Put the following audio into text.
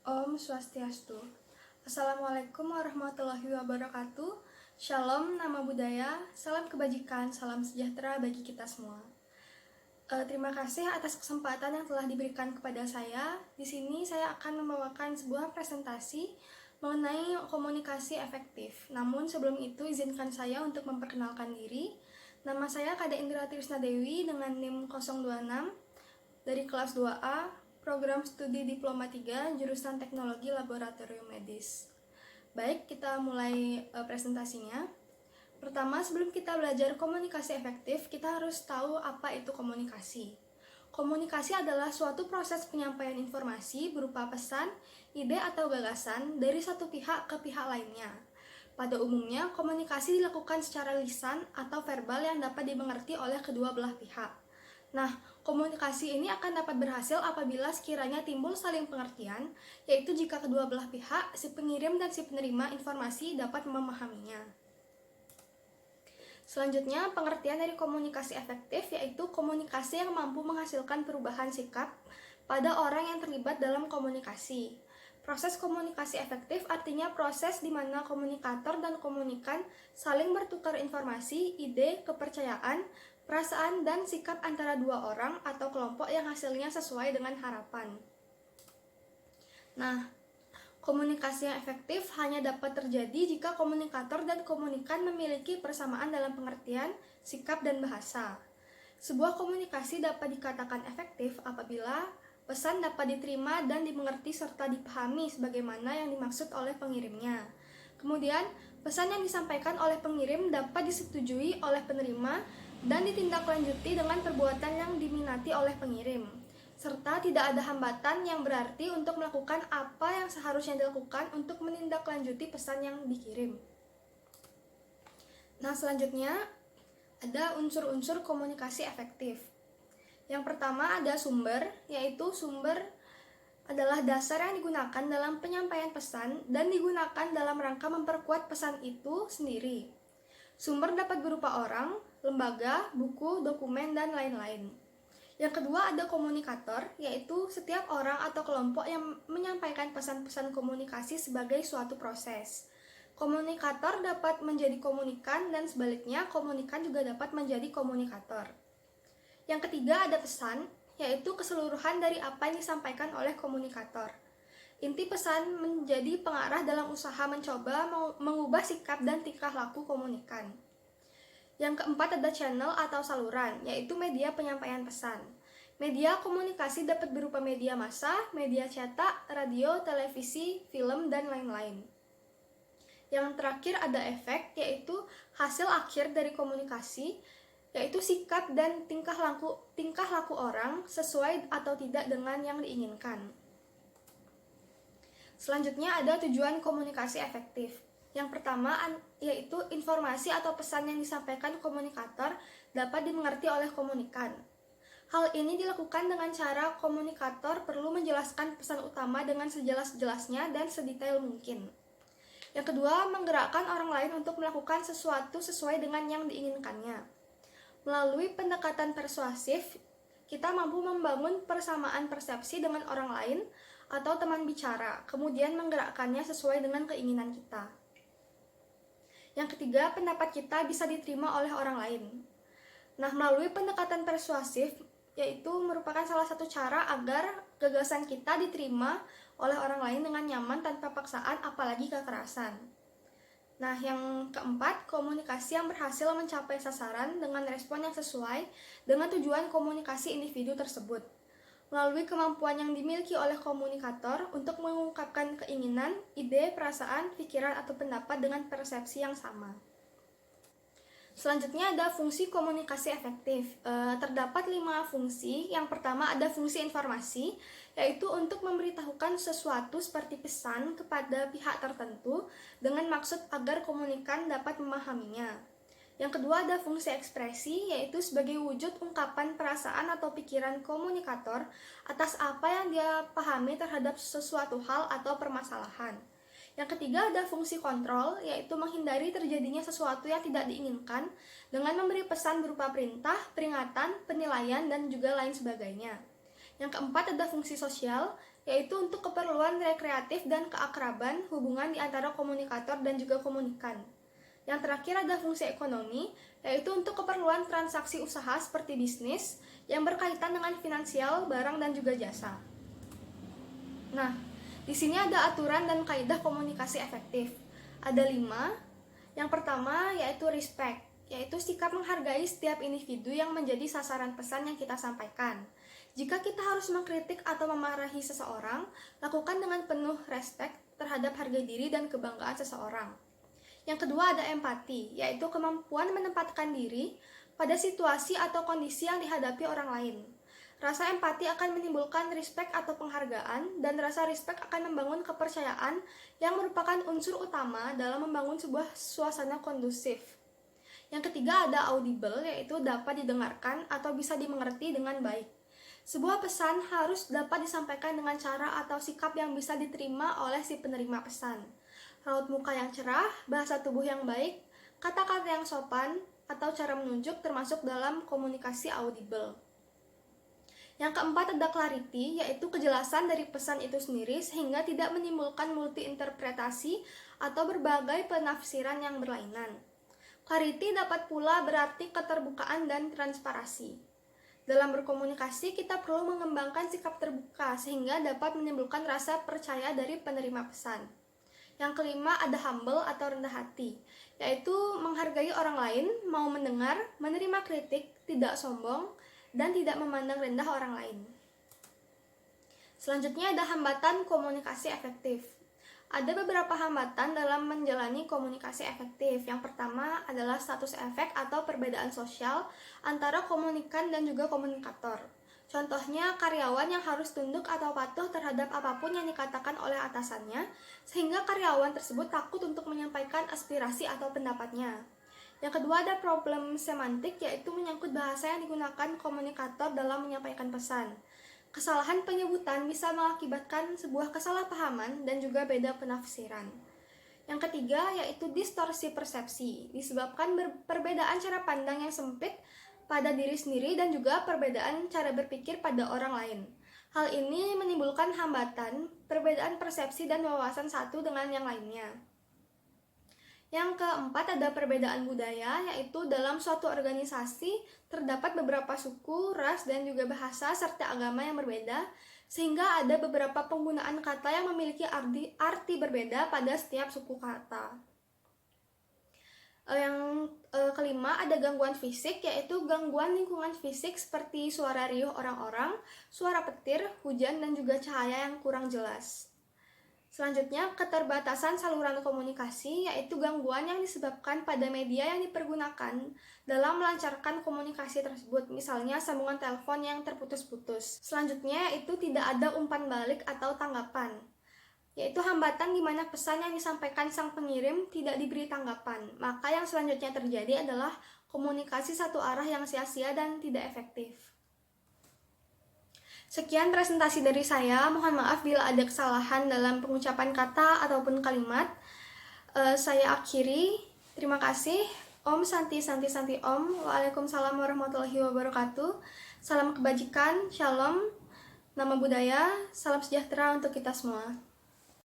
Om Swastiastu. Assalamualaikum warahmatullahi wabarakatuh. Shalom, nama budaya, salam kebajikan, salam sejahtera bagi kita semua. Terima kasih atas kesempatan yang telah diberikan kepada saya. Di sini saya akan membawakan sebuah presentasi mengenai komunikasi efektif. Namun sebelum itu izinkan saya untuk memperkenalkan diri. Nama saya Kade Indra Trisna Dewi dengan NIM 026 dari kelas 2A, program studi Diploma 3, jurusan Teknologi Laboratorium Medis. Baik, kita mulai presentasinya. Pertama, sebelum kita belajar komunikasi efektif, kita harus tahu apa itu komunikasi. Komunikasi adalah suatu proses penyampaian informasi berupa pesan, ide atau gagasan dari satu pihak ke pihak lainnya. Pada umumnya, komunikasi dilakukan secara lisan atau verbal yang dapat dimengerti oleh kedua belah pihak. Nah, komunikasi ini akan dapat berhasil apabila sekiranya timbul saling pengertian, yaitu jika kedua belah pihak, si pengirim dan si penerima informasi dapat memahaminya. Selanjutnya, pengertian dari komunikasi efektif yaitu komunikasi yang mampu menghasilkan perubahan sikap pada orang yang terlibat dalam komunikasi. Proses komunikasi efektif artinya proses di mana komunikator dan komunikan saling bertukar informasi, ide, kepercayaan, perasaan, dan sikap antara dua orang atau kelompok yang hasilnya sesuai dengan harapan. Nah, komunikasi yang efektif hanya dapat terjadi jika komunikator dan komunikan memiliki persamaan dalam pengertian, sikap, dan bahasa. Sebuah komunikasi dapat dikatakan efektif apabila pesan dapat diterima dan dimengerti serta dipahami sebagaimana yang dimaksud oleh pengirimnya. Kemudian, pesan yang disampaikan oleh pengirim dapat disetujui oleh penerima dan ditindaklanjuti dengan perbuatan yang diminati oleh pengirim, serta tidak ada hambatan yang berarti untuk melakukan apa yang seharusnya dilakukan untuk menindaklanjuti pesan yang dikirim. Nah, selanjutnya ada unsur-unsur komunikasi efektif. Yang pertama ada sumber, yaitu sumber adalah dasar yang digunakan dalam penyampaian pesan dan digunakan dalam rangka memperkuat pesan itu sendiri. Sumber dapat berupa orang, lembaga, buku, dokumen, dan lain-lain. Yang kedua ada komunikator, yaitu setiap orang atau kelompok yang menyampaikan pesan-pesan komunikasi sebagai suatu proses. Komunikator dapat menjadi komunikan dan sebaliknya komunikan juga dapat menjadi komunikator. Yang ketiga ada pesan, yaitu keseluruhan dari apa yang disampaikan oleh komunikator. Inti pesan menjadi pengarah dalam usaha mencoba mengubah sikap dan tingkah laku komunikan. Yang keempat ada channel atau saluran, yaitu media penyampaian pesan. Media komunikasi dapat berupa media massa, media cetak, radio, televisi, film, dan lain-lain. Yang terakhir ada efek, yaitu hasil akhir dari komunikasi, yaitu sikap dan tingkah laku orang sesuai atau tidak dengan yang diinginkan. Selanjutnya ada tujuan komunikasi efektif. Yang pertama yaitu informasi atau pesan yang disampaikan komunikator dapat dimengerti oleh komunikan. Hal ini dilakukan dengan cara komunikator perlu menjelaskan pesan utama dengan sejelas-jelasnya dan sedetail mungkin. Yang kedua, menggerakkan orang lain untuk melakukan sesuatu sesuai dengan yang diinginkannya. Melalui pendekatan persuasif, kita mampu membangun persamaan persepsi dengan orang lain atau teman bicara, kemudian menggerakkannya sesuai dengan keinginan kita. Yang ketiga, pendapat kita bisa diterima oleh orang lain. Nah, melalui pendekatan persuasif, yaitu merupakan salah satu cara agar gagasan kita diterima oleh orang lain dengan nyaman tanpa paksaan apalagi kekerasan. Nah, yang keempat, komunikasi yang berhasil mencapai sasaran dengan respon yang sesuai dengan tujuan komunikasi individu tersebut. Melalui kemampuan yang dimiliki oleh komunikator untuk mengungkapkan keinginan, ide, perasaan, pikiran, atau pendapat dengan persepsi yang sama. Selanjutnya ada fungsi komunikasi efektif. Terdapat 5 fungsi. Yang pertama ada fungsi informasi, yaitu untuk memberitahukan sesuatu seperti pesan kepada pihak tertentu dengan maksud agar komunikan dapat memahaminya. Yang kedua ada fungsi ekspresi, yaitu sebagai wujud ungkapan perasaan atau pikiran komunikator atas apa yang dia pahami terhadap sesuatu hal atau permasalahan. Yang ketiga ada fungsi kontrol, yaitu menghindari terjadinya sesuatu yang tidak diinginkan dengan memberi pesan berupa perintah, peringatan, penilaian, dan juga lain sebagainya. Yang keempat ada fungsi sosial, yaitu untuk keperluan rekreatif dan keakraban hubungan di antara komunikator dan juga komunikan. Yang terakhir ada fungsi ekonomi, yaitu untuk keperluan transaksi usaha seperti bisnis yang berkaitan dengan finansial, barang, dan juga jasa. Nah, di sini ada aturan dan kaidah komunikasi efektif. Ada 5. Yang pertama yaitu respect, yaitu sikap menghargai setiap individu yang menjadi sasaran pesan yang kita sampaikan. Jika kita harus mengkritik atau memarahi seseorang, lakukan dengan penuh respect terhadap harga diri dan kebanggaan seseorang. Yang kedua ada empati, yaitu kemampuan menempatkan diri pada situasi atau kondisi yang dihadapi orang lain. Rasa empati akan menimbulkan respect atau penghargaan, dan rasa respect akan membangun kepercayaan yang merupakan unsur utama dalam membangun sebuah suasana kondusif. Yang ketiga ada audible, yaitu dapat didengarkan atau bisa dimengerti dengan baik. Sebuah pesan harus dapat disampaikan dengan cara atau sikap yang bisa diterima oleh si penerima pesan. Raut muka yang cerah, bahasa tubuh yang baik, kata-kata yang sopan, atau cara menunjuk termasuk dalam komunikasi audible. Yang keempat ada clarity, yaitu kejelasan dari pesan itu sendiri sehingga tidak menimbulkan multi-interpretasi atau berbagai penafsiran yang berlainan. Clarity dapat pula berarti keterbukaan dan transparansi. Dalam berkomunikasi, kita perlu mengembangkan sikap terbuka sehingga dapat menimbulkan rasa percaya dari penerima pesan. Yang kelima ada humble atau rendah hati, yaitu menghargai orang lain, mau mendengar, menerima kritik, tidak sombong, dan tidak memandang rendah orang lain. Selanjutnya ada hambatan komunikasi efektif. Ada beberapa hambatan dalam menjalani komunikasi efektif. Yang pertama adalah status efek atau perbedaan sosial antara komunikan dan juga komunikator. Contohnya karyawan yang harus tunduk atau patuh terhadap apapun yang dikatakan oleh atasannya, sehingga karyawan tersebut takut untuk menyampaikan aspirasi atau pendapatnya. Yang kedua ada problem semantik, yaitu menyangkut bahasa yang digunakan komunikator dalam menyampaikan pesan. Kesalahan penyebutan bisa mengakibatkan sebuah kesalahpahaman dan juga beda penafsiran. Yang ketiga yaitu distorsi persepsi, disebabkan perbedaan cara pandang yang sempit pada diri sendiri dan juga perbedaan cara berpikir pada orang lain. Hal ini menimbulkan hambatan, perbedaan persepsi dan wawasan satu dengan yang lainnya. Yang keempat ada perbedaan budaya, yaitu dalam suatu organisasi terdapat beberapa suku, ras, dan juga bahasa serta agama yang berbeda, sehingga ada beberapa penggunaan kata yang memiliki arti berbeda pada setiap suku kata. Yang kelima ada gangguan fisik, yaitu gangguan lingkungan fisik seperti suara riuh orang-orang, suara petir, hujan, dan juga cahaya yang kurang jelas. Selanjutnya, keterbatasan saluran komunikasi, yaitu gangguan yang disebabkan pada media yang dipergunakan dalam melancarkan komunikasi tersebut, misalnya sambungan telepon yang terputus-putus. Selanjutnya, yaitu tidak ada umpan balik atau tanggapan, yaitu hambatan di mana pesan yang disampaikan sang pengirim tidak diberi tanggapan. Maka yang selanjutnya terjadi adalah komunikasi satu arah yang sia-sia dan tidak efektif. Sekian presentasi dari saya, mohon maaf bila ada kesalahan dalam pengucapan kata ataupun kalimat. Saya akhiri, terima kasih. Om Santi Santi Santi Om. Waalaikumsalam warahmatullahi wabarakatuh. Salam kebajikan, shalom, nama budaya, salam sejahtera untuk kita semua.